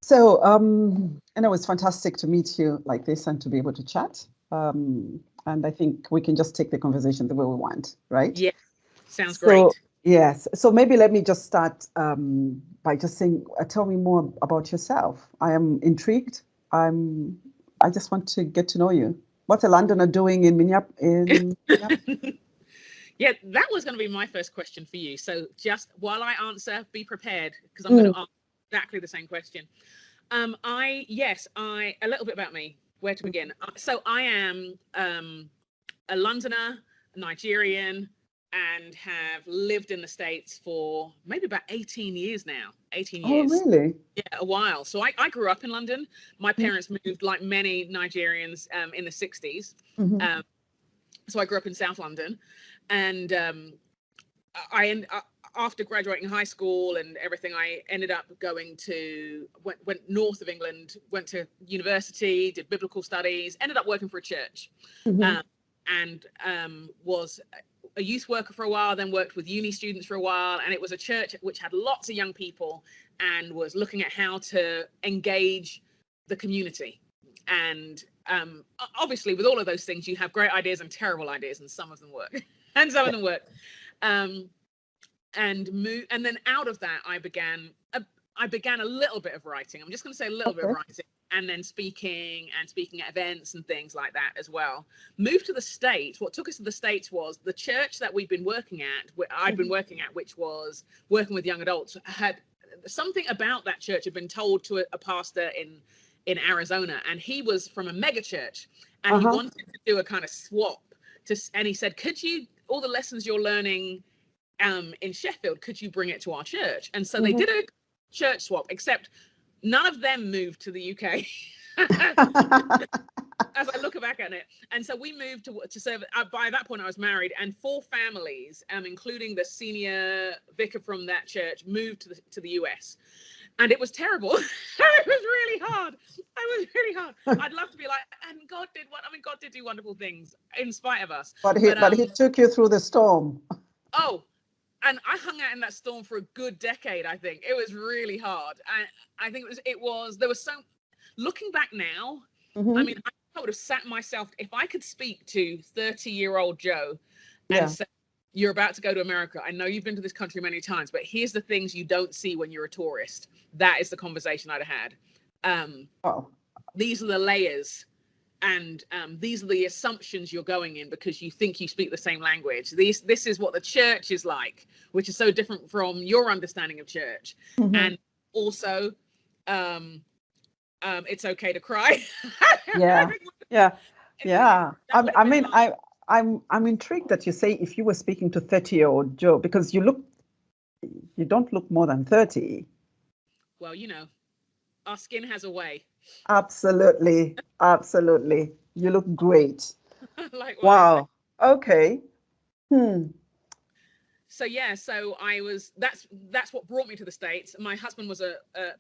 And it was fantastic to meet you like this and to be able to chat. And I think we can just take the conversation the way we want, right? Yeah, sounds So, great. yes. So maybe let me just start by just saying, tell me more about yourself. I am intrigued. I'm, I just want to get to know you. What's a Londoner doing in Minneapolis? Yeah, that was going to be my first question for you. So just while I answer, be prepared because I'm going Mm, to ask exactly the same question. I a little bit about me. Where to begin? So I am a Londoner, a Nigerian, and have lived in the States for maybe about 18 years now. 18 oh, years. really? Yeah, a while. So I grew up in London. My Mm, parents moved like many Nigerians in the 60s. mhm, Um, so I grew up in South London, and after graduating high school and everything, I ended up going to went north of England, went to university, did biblical studies, ended up working for a church, mhm, um, and was a youth worker for a while, then worked with uni students for a while, and it was a church which had lots of young people and was looking at how to engage the community. And obviously, with all of those things, you have great ideas and terrible ideas, and some of them work, and some of yeah, them work. Um, and then out of that I began a little bit of writing. I'm just going to say a little bit of okay. writing, and then speaking at events and things like that as well. Moved to the States. What took us to the States was the church that I'd been Mhm, working at, which was working with young adults, had something about that church had been told to a pastor in Arizona, and he was from a mega church, and he uh-huh. wanted to do a kind of swap and he said, could you, all the lessons you're learning in Sheffield, could you bring it to our church? And so they Mhm. did a church swap, except none of them moved to the UK. As I look back at it, and so we moved to serve. By that point, I was married, and four families, including the senior vicar from that church, moved to the US, and it was terrible. It was really hard. It was really hard. I'd love to be like, and God did what? I mean, God did do wonderful things in spite of us, But he but but he took you through the storm. oh, and I hung out in that storm for a good decade. I think it was really hard. I think there was so, looking back now, I Hmm. mean, I would have sat myself, if I could speak to 30-year-old Joe and Yeah. say, you're about to go to America. I know you've been to this country many times, but here's the things you don't see when you're a tourist. That is the conversation I'd have had. Oh, These are the layers, and these are the assumptions you're going in because you think you speak the same language. This is what the church is like, which is so different from your understanding of church. hmm. And also, um, it's okay to cry. Yeah. Yeah. Yeah. That would have I been mean, my, I'm intrigued that you say if you were speaking to 30-year-old Joe, because you don't look more than 30. well, our skin has a way. Absolutely. Absolutely. You look great. Likewise. Wow. Okay. Hmm. So yeah, so that's what brought me to the States. My husband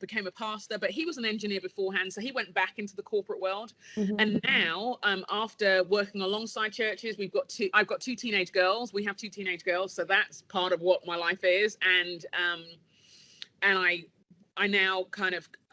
became a pastor, but he was an engineer beforehand, so he went back into the corporate world. Hmm. And now, after working alongside churches, I've got two teenage girls. We have two teenage girls, so that's part of what my life is. And I now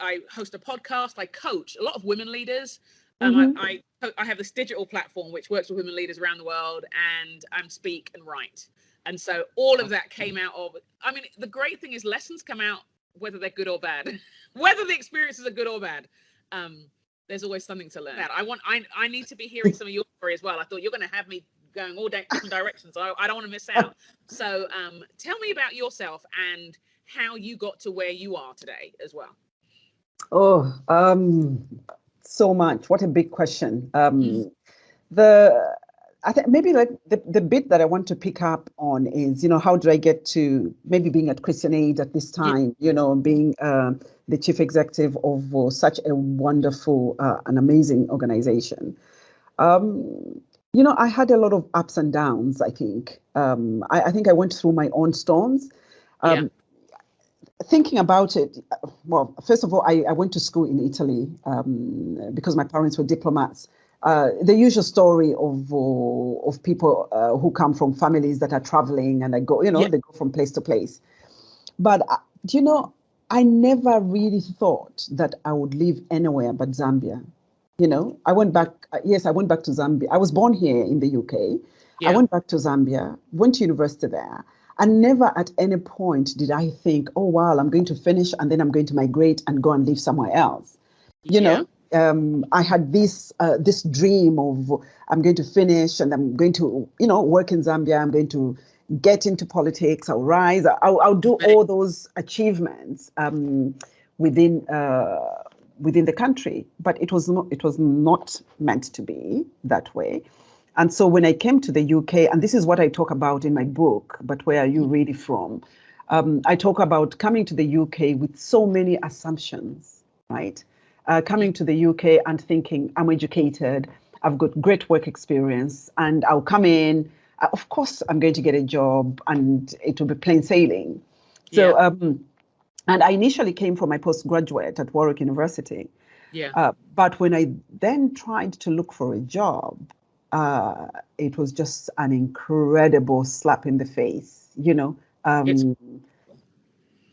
I host a podcast. I coach a lot of women leaders. Hmm. I have this digital platform which works with women leaders around the world, and speak and write. And so all of that came out of. I mean, the great thing is lessons come out whether they're good or bad, whether the experiences are good or bad. Um, there's always something to learn. I need to be hearing some of your story as well. I thought you're going to have me going all different directions. I don't want to miss out. So tell me about yourself and how you got to where you are today as well. Oh, so much. What a big question. Mm. The I think maybe like the bit that I want to pick up on is, how do I get to maybe being at Christian Aid at this Yeah. time, being the chief executive of such a wonderful and amazing organization. I had a lot of ups and downs, I think. I think I went through my own storms. Yeah. Um, Thinking about it, well, first of all, I went to school in Italy because my parents were diplomats. The usual story of people who come from families that are traveling and they go, Yeah. they go from place to place. But do you know? I never really thought that I would live anywhere but Zambia. I went back. Yes, I went back to Zambia. I was born here in the UK. I Yeah. went back to Zambia, went to university there, and never at any point did I think, oh, wow, I'm going to finish and then I'm going to migrate and go and live somewhere else. You Yeah. know, I had this dream of I'm going to finish and I'm going to, work in Zambia. I'm going to get into politics. I'll rise. I'll do all those achievements within within the country. But it was not meant to be that way. And so when I came to the UK, and this is what I talk about in my book, but where are you really from? I talk about coming to the UK with so many assumptions, right? Coming to the UK and thinking, I'm educated, I've got great work experience, and I'll come in. Of course, I'm going to get a job and it will be plain sailing. So, Yeah. and I initially came from my postgraduate at Warwick University. Yeah. But when I then tried to look for a job, it was just an incredible slap in the face. It's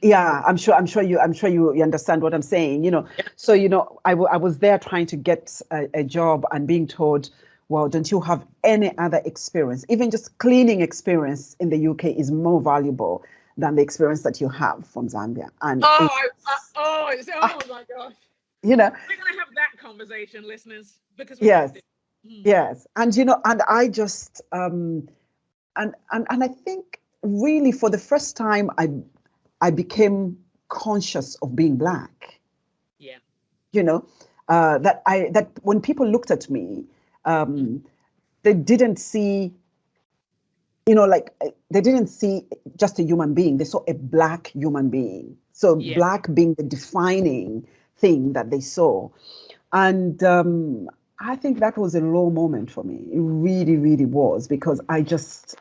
Yeah, I'm sure you understand what I'm saying. yeah. So I was there trying to get a job and being told, well, don't you have any other experience? Even just cleaning experience in the UK is more valuable than the experience that you have from Zambia. And Oh, it, oh my gosh. you know, We're gonna have that conversation, listeners, because we have yes, to. Mm. yes, and I just and I think really for the first time I became conscious of being black. Yeah. You know, that when people looked at me, Mm. um, they didn't see, like they didn't see just a human being. They saw a black human being. So Yeah. black being the defining thing that they saw, and I think that was a low moment for me. It really, really was because I just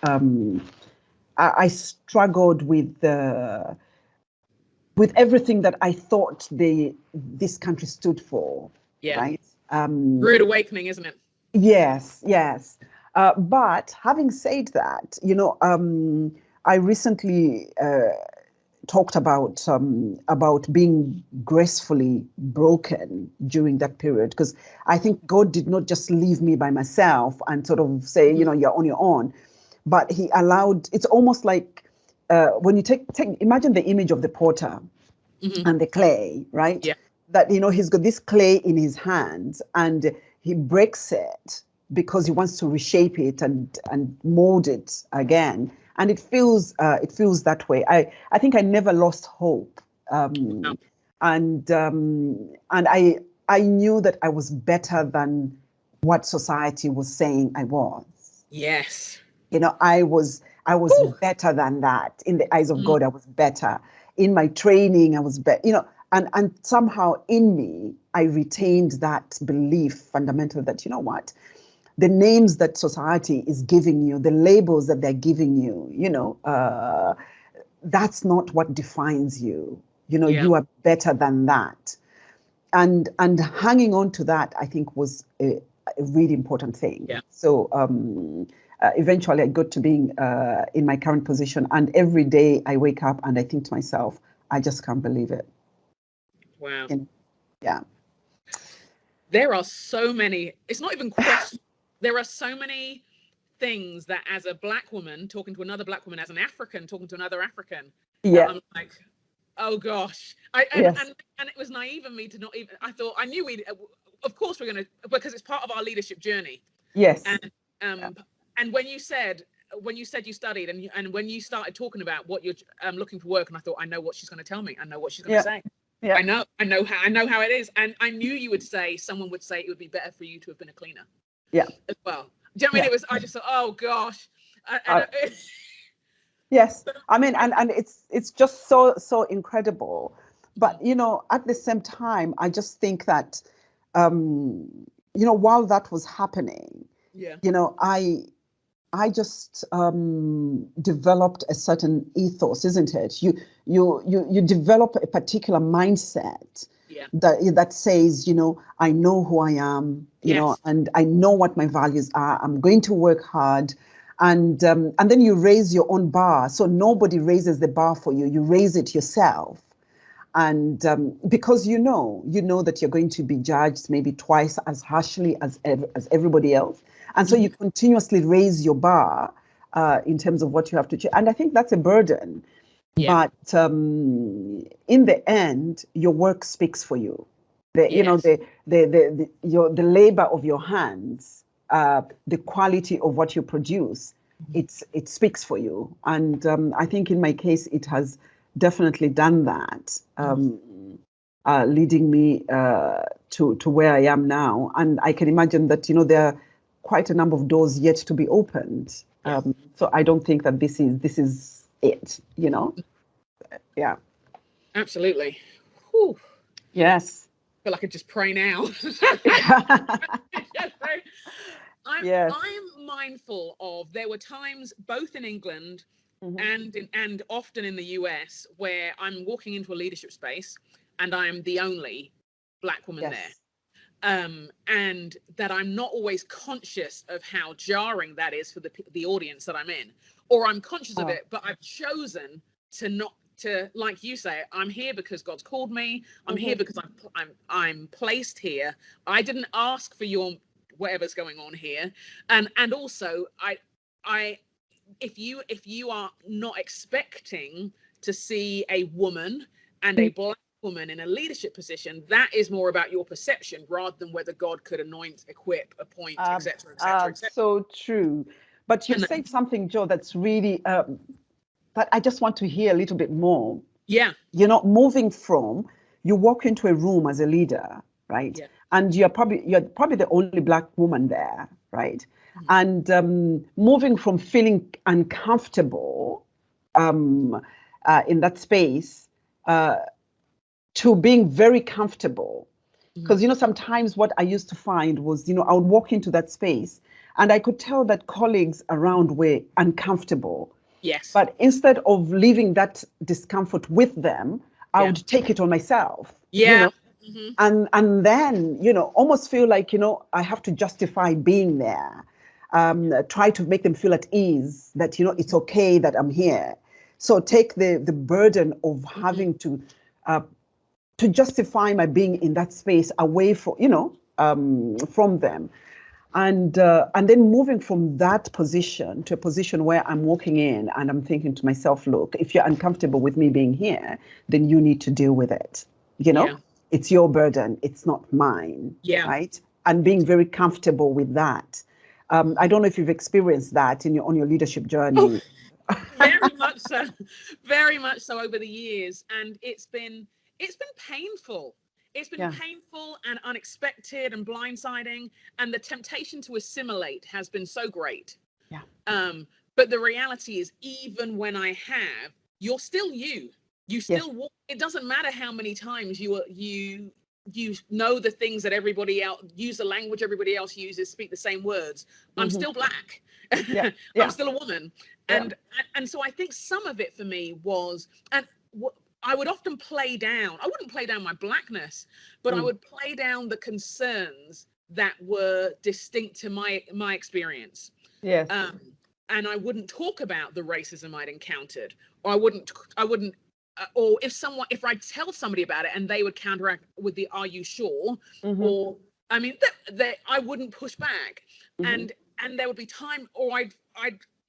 I struggled with everything that I thought this country stood for, Yeah. right? Rude awakening, isn't it? Yes, yes. But having said that, I recently talked about being gracefully broken during that period because I think God did not just leave me by myself and sort of say, Mm. you're on your own, but He allowed. It's almost like when you take imagine the image of the potter Hmm. and the clay, right? Yeah. That he's got this clay in his hands and he breaks it because he wants to reshape it and mold it again. And it feels that way. I think I never lost hope. Wow. And I knew that I was better than what society was saying I was. Yes. I was Whew. better than that in the eyes of Mm. God. I was better in my training. I was better, and somehow in me, I retained that belief fundamental that what the names that society is giving you, the labels that they're giving you, that's not what defines you. Yeah. You are better than that, and hanging on to that, I think, was a really important thing. Yeah. So eventually I got to being in my current position, and every day I wake up and I think to myself, I just can't believe it. Wow. And yeah. There are so many, it's not even questions. There are so many things that as a black woman talking to another black woman, as an African talking to another African, that Yeah. I'm like, oh gosh. I Yes. and it was naive of me to not even, I thought I knew we of course we're gonna, because it's part of our leadership journey. Yes. And and when you said you studied and when you started talking about what you're looking for work, and I thought, I know what she's going to tell me. I know what she's going to Yeah. say. Yeah. I know how it is. And I knew someone would say it would be better for you to have been a cleaner Yeah. as well. Do you know what I mean? Yeah. I just thought, oh gosh. Uh, yes. I mean, and it's just so incredible. But at the same time, I just think that while that was happening, yeah. I just developed a certain ethos, isn't it? You develop a particular mindset Yeah. that says, I know who I am, Yes. and I know what my values are. I'm going to work hard, and then you raise your own bar, so nobody raises the bar for you. You raise it yourself, And because you know that you're going to be judged maybe twice as harshly as everybody else. And so you continuously raise your bar in terms of what you have to achieve. And I think that's a burden. Yeah. But in the end, your work speaks for you. You know, Yes. the labor of your hands, the quality of what you produce, it speaks for you. And I think in my case, it has definitely done that, leading me to where I am now. And I can imagine that, you know, there are quite a number of doors yet to be opened. Yeah. So I don't think that this is it, you know? Yeah. Absolutely. Whew. Yes. I feel like I could just pray now. Yes. I'm mindful of, there were times both in England and often in the US where I'm walking into a leadership space and I'm the only Black woman there. And that I'm not always conscious of how jarring that is for the audience that I'm in, or I'm conscious of it, but I've chosen to not to, like you say, I'm here because God's called me. I'm here because I'm placed here. I didn't ask for your whatever's going on here, and also I if you are not expecting to see a woman and a Black woman in a leadership position, that is more about your perception rather than whether God could anoint, equip, appoint, etc., etc., etc. So true. But you've said something, Jo, that's really that I just want to hear a little bit more. Yeah. You're not moving from, you walk into a room as a leader, right? Yeah. And you're probably the only Black woman there, right? And moving from feeling uncomfortable in that space to being very comfortable. Because, you know, sometimes what I used to find was, you know, I would walk into that space and I could tell that colleagues around were uncomfortable. Yes. But instead of leaving that discomfort with them, I would take it on myself. Yeah. You know? And then, you know, almost feel like, you know, I have to justify being there. Try to make them feel at ease that, you know, it's okay that I'm here. So take the burden of having to justify my being in that space away from, you know, from them. And then moving from that position to a position where I'm walking in and I'm thinking to myself, look, if you're uncomfortable with me being here, then you need to deal with it. You know, it's your burden, it's not mine. Yeah. Right. And being very comfortable with that. I don't know if you've experienced that on your leadership journey. Very much so. Very much so over the years. And it's been painful. It's been painful and unexpected and blindsiding. And the temptation to assimilate has been so great. Yeah. But the reality is, even when I have, you're still you. You still walk. It doesn't matter how many times you know the things that everybody else use, the language everybody else uses, speak the same words. I'm still Black. I'm still a woman. And so I think some of it for me was, and I would often play down, I wouldn't play down my Blackness, but I would play down the concerns that were distinct to my experience. Yes. And I wouldn't talk about the racism I'd encountered, or I wouldn't, or if I tell somebody about it and they would counteract with the, "Are you sure?" Or, I mean, I wouldn't push back. And there would be time, or I'd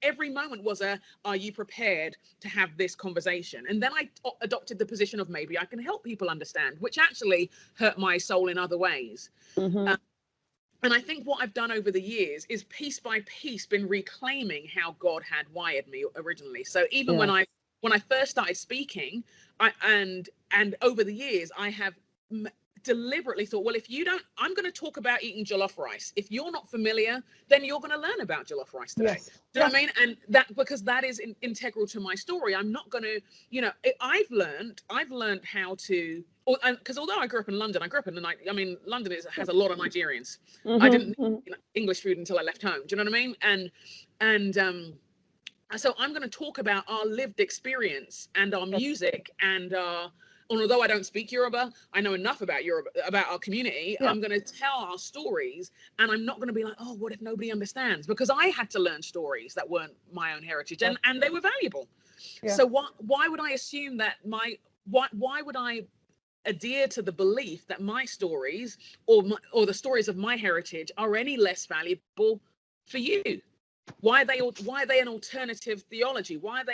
every moment was "Are you prepared to have this conversation?" And then I adopted the position of, maybe I can help people understand, which actually hurt my soul in other ways. And I think what I've done over the years is, piece by piece, been reclaiming how God had wired me originally. So even when I first started speaking, and over the years, I have deliberately thought, well, if you don't, I'm going to talk about eating jollof rice. If you're not familiar, then you're going to learn about jollof rice today. Do you know what I mean? And that, because that is integral to my story. I'm not going to, you know, I've learned how to, because although I grew up in London, London has a lot of Nigerians. I didn't eat English food until I left home. Do you know what I mean? And so I'm going to talk about our lived experience and our music and although I don't speak Yoruba, I know enough about Yoruba, about our community. I'm going to tell our stories, and I'm not going to be like, "Oh, what if nobody understands?" Because I had to learn stories that weren't my own heritage, and they were valuable. So why would I assume that why would I adhere to the belief that my stories or the stories of my heritage are any less valuable for you. Why are they an alternative theology? Why are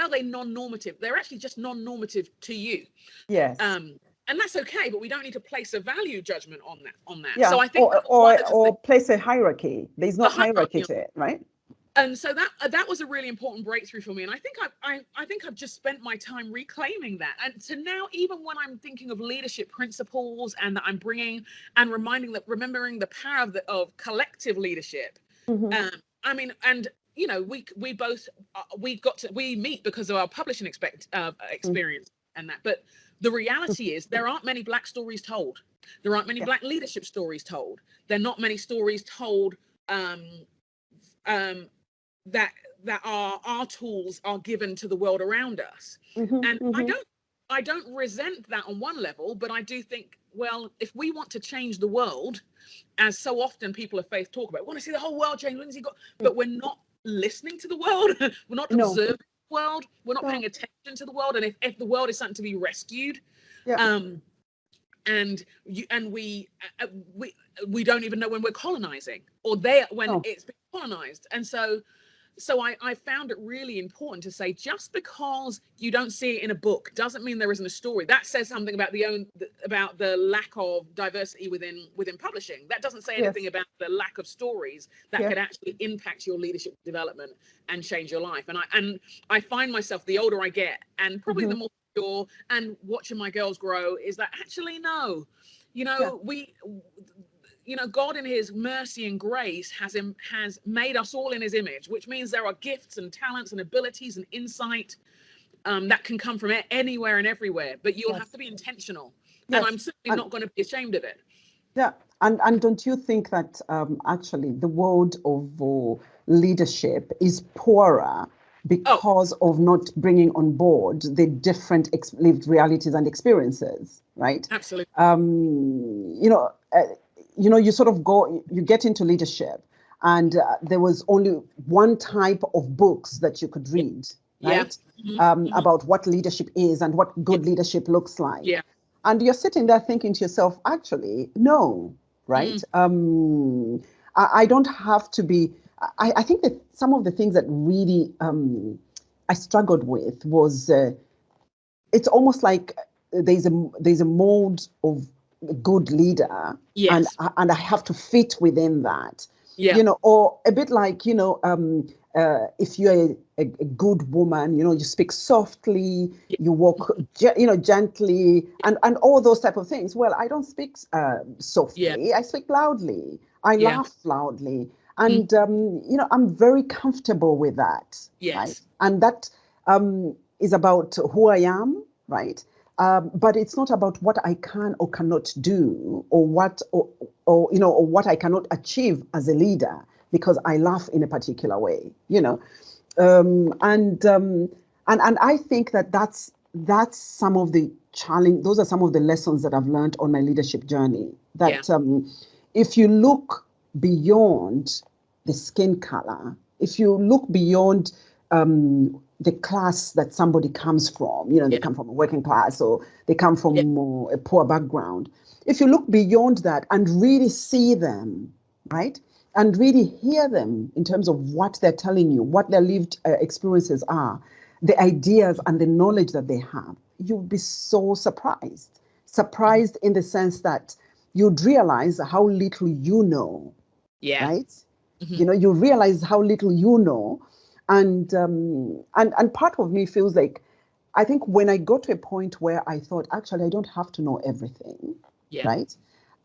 they non-normative? They're actually just non-normative to you. Yes. And that's okay, but we don't need to place a value judgment on that. Yeah. So I think or place a hierarchy. There's no hierarchy to it, right? And so that was a really important breakthrough for me. And I think I've just spent my time reclaiming that. And so now, even when I'm thinking of leadership principles and that I'm bringing and remembering the power of collective leadership. I mean, and you know, we both we meet because of our publishing experience and that. But the reality is there aren't many Black stories told. There aren't many Black leadership stories told. There are not many stories told that our tools are given to the world around us. And I don't resent that on one level, but I do think, well, if we want to change the world, as so often people of faith talk about, we want to see the whole world change, but we're not listening to the world. We're not observing the world. We're not paying attention to the world. And if the world is something to be rescued, and we don't even know when we're colonizing or when it's been colonized. And so I found it really important to say, just because you don't see it in a book doesn't mean there isn't a story. That says something about the lack of diversity within publishing. That doesn't say anything about the lack of stories that could actually impact your leadership development and change your life. And I find myself, the older I get, and probably the more mature, and watching my girls grow, is that actually no, God in his mercy and grace has made us all in his image, which means there are gifts and talents and abilities and insight that can come from anywhere and everywhere, but you'll have to be intentional. And I'm certainly not going to be ashamed of it. Yeah. And don't you think that actually the world of leadership is poorer because of not bringing on board the different lived realities and experiences, right? Absolutely. You sort of you get into leadership, and there was only one type of books that you could read, right? About what leadership is and what good leadership looks like. Yeah. And you're sitting there thinking to yourself, actually, no, right? I don't have to be. I think that some of the things that really I struggled with was it's almost like there's a mold of a good leader, and I have to fit within that. Or a bit like if you're a good woman, you speak softly, you walk gently, and all those type of things. Well, I don't speak softly. I speak loudly. I laugh loudly, and I'm very comfortable with that. Right? And that is about who I am, right? But it's not about what I can or cannot do, or what what I cannot achieve as a leader because I laugh in a particular way, and I think that's some of the challenge. Those are some of the lessons that I've learned on my leadership journey. That if you look beyond the skin color, if you look beyond the class that somebody comes from, they come from a working class or they come from a poor background. If you look beyond that and really see them, right, and really hear them in terms of what they're telling you, what their lived experiences are, the ideas and the knowledge that they have, you'll be so surprised. Surprised in the sense that you'd realize how little you know, right? You realize how little you know. And part of me feels like, I think when I got to a point where I thought, actually, I don't have to know everything, right?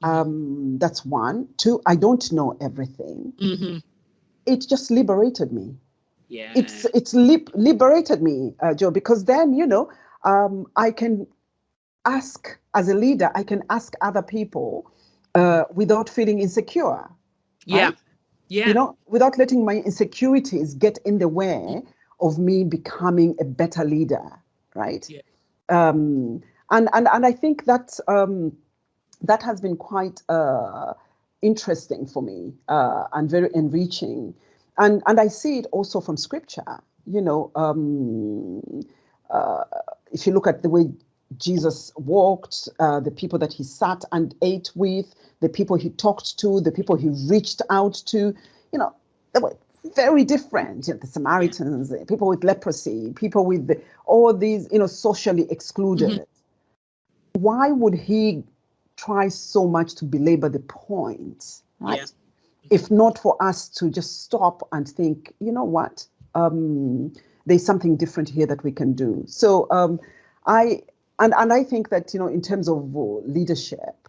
That's one. Two, I don't know everything. It just liberated me. Yeah. It's liberated me, Joe, because then, I can ask, as a leader, I can ask other people without feeling insecure. Right? Without letting my insecurities get in the way of me becoming a better leader, right? And I think that that has been quite interesting for me and very enriching, and I see it also from scripture. If you look at the way Jesus walked, the people that he sat and ate with, the people he talked to, the people he reached out to, they were very different. The Yeah. Samaritans, the people with leprosy, people with all these, socially excluded. Why would he try so much to belabor the point, Yeah. right? If not for us to just stop and think, you know what, there's something different here that we can do. So I and I think that in terms of leadership,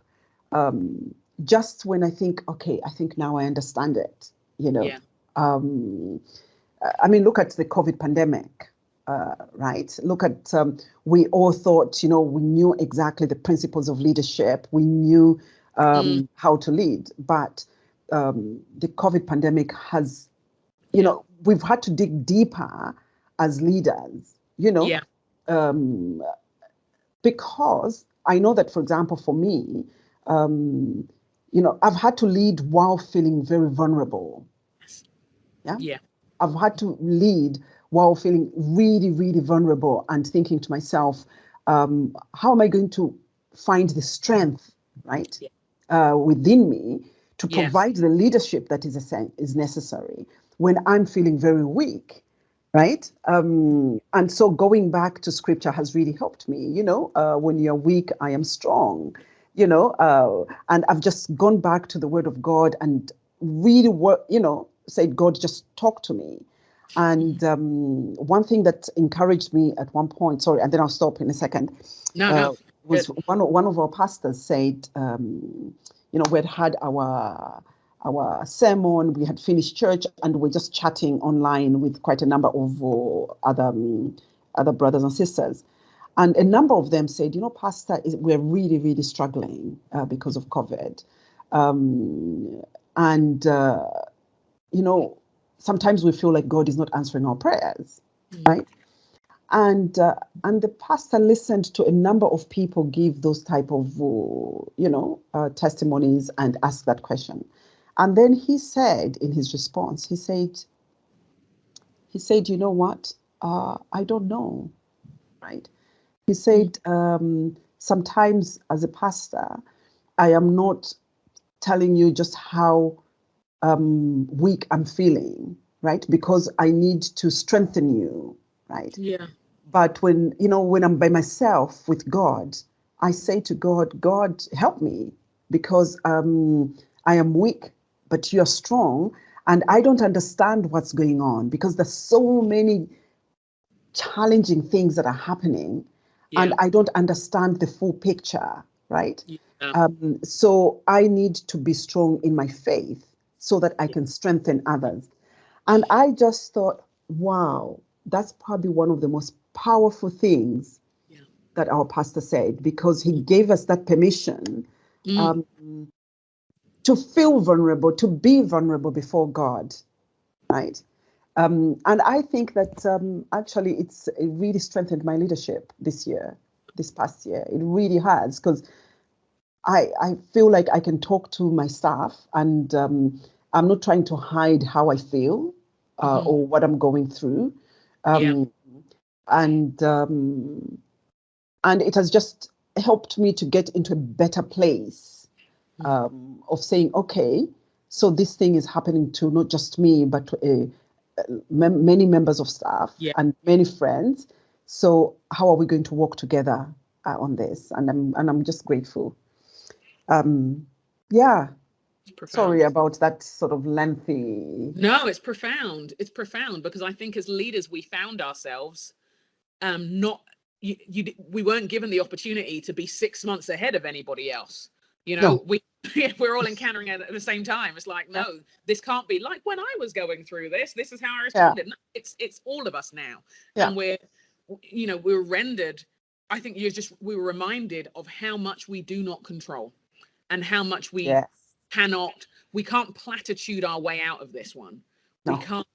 just when I think, okay, I think now I understand it. Yeah. I mean, look at the COVID pandemic, right? Look at, we all thought, we knew exactly the principles of leadership. We knew how to lead. But the COVID pandemic has, we've had to dig deeper as leaders, Yeah. um, because I know that, for example, for me, I've had to lead while feeling very vulnerable. Yeah. Yeah. I've had to lead while feeling really, really vulnerable and thinking to myself, how am I going to find the strength, right, Yeah. within me to Yeah. provide the leadership that is necessary when I'm feeling very weak, right? And so going back to scripture has really helped me. When you're weak, I am strong. And I've just gone back to the Word of God and really said, God, just talk to me. And one thing that encouraged me at one point, sorry, and then I'll stop in a second, No, no. was Good. one of our pastors said, we'd had our sermon, we had finished church, and we're just chatting online with quite a number of other brothers and sisters. And a number of them said, Pastor, we're really, really struggling because of COVID. And sometimes we feel like God is not answering our prayers, right? And the pastor listened to a number of people give those type of testimonies and asked that question. And then he said in his response, he said, you know what? I don't know, right? He said, sometimes as a pastor, I am not telling you just how weak I'm feeling, right? Because I need to strengthen you, right? Yeah. But when I'm by myself with God, I say to God, God, help me because I am weak, but you're strong. And I don't understand what's going on because there's so many challenging things that are happening and Yeah. I don't understand the full picture, right? Yeah. So I need to be strong in my faith so that I can strengthen others. And I just thought, wow, that's probably one of the most powerful things Yeah. that our pastor said because he gave us that permission Mm. um, to feel vulnerable, to be vulnerable before God, right? And I think that actually it really strengthened my leadership this past year. It really has because I feel like I can talk to my staff and I'm not trying to hide how I feel or what I'm going through. Yeah. Um, and um, and it has just helped me to get into a better place of saying, okay, so this thing is happening to not just me, but to many members of staff Yeah. and many friends. So how are we going to work together on this? And I'm just grateful. Um, yeah, It's sorry profound. about that sort of lengthy. No, it's profound. It's profound because I think as leaders we found ourselves not we weren't given the opportunity to be 6 months ahead of anybody else. No, We're all encountering it at the same time. It's like, yeah, no, this can't be like when I was going through this. This is how I yeah, responded. No, it's all of us now, yeah, and we're rendered. I think we were reminded of how much we do not control, and how much we yes, cannot. We can't platitude our way out of this one. We no, can't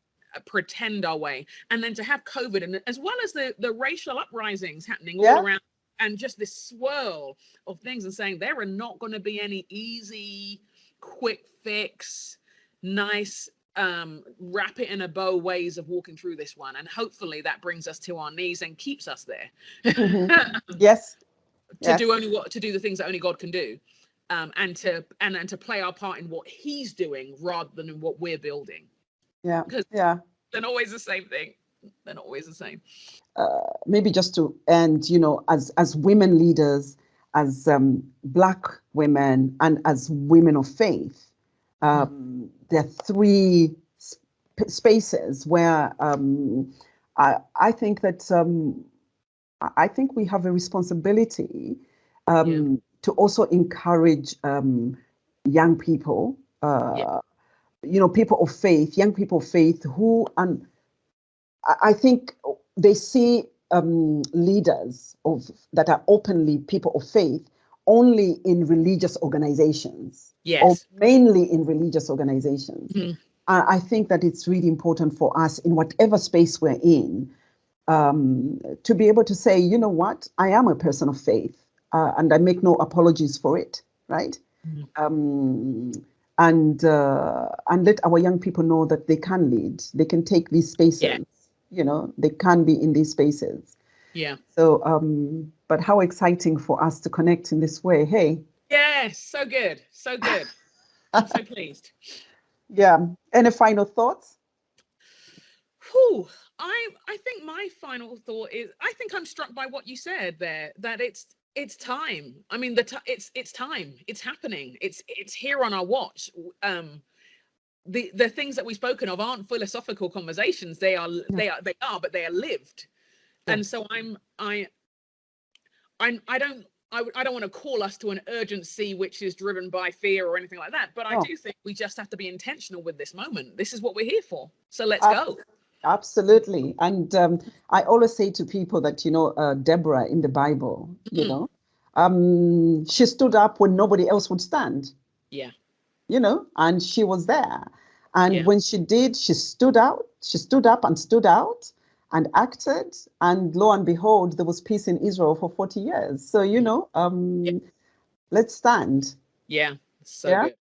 pretend our way. And then to have COVID, and as well as the racial uprisings happening all yeah, around, and just this swirl of things, and saying there are not going to be any easy, quick fix, nice, wrap it in a bow ways of walking through this one. And hopefully that brings us to our knees and keeps us there. hmm yes, to Yes. do the things that only God can do, and to play our part in what He's doing rather than in what we're building. Yeah. Because Yeah. they're not always the same thing. They're not always the same. Maybe just to end, as women leaders, as Black women, and as women of faith, there are three spaces where I think that I think we have a responsibility to also encourage young people, people of faith, young people of faith who, and I think they see leaders that are openly people of faith only in religious organizations, or Yes. mainly in religious organizations. I think that it's really important for us in whatever space we're in to be able to say, you know what, I am a person of faith, and I make no apologies for it, right? And let our young people know that they can lead, they can take these spaces, they can be in these spaces. Yeah. So, but how exciting for us to connect in this way. Hey. Yes, so good. So good. I'm so pleased. Yeah. Any final thoughts? Whew. I think my final thought is, I think I'm struck by what you said there, that it's time. I mean, it's time. It's happening. It's here on our watch. The things that we've spoken of aren't philosophical conversations. They are, but they are lived. Yes. And so I don't want to call us to an urgency which is driven by fear or anything like that. But I do think we just have to be intentional with this moment. This is what we're here for. So let's go. Absolutely. And I always say to people that, Deborah in the Bible, she stood up when nobody else would stand. Yeah. And she was there. And when she did, she stood up and stood out and acted. And lo and behold, there was peace in Israel for 40 years. So, let's stand. Yeah. So good.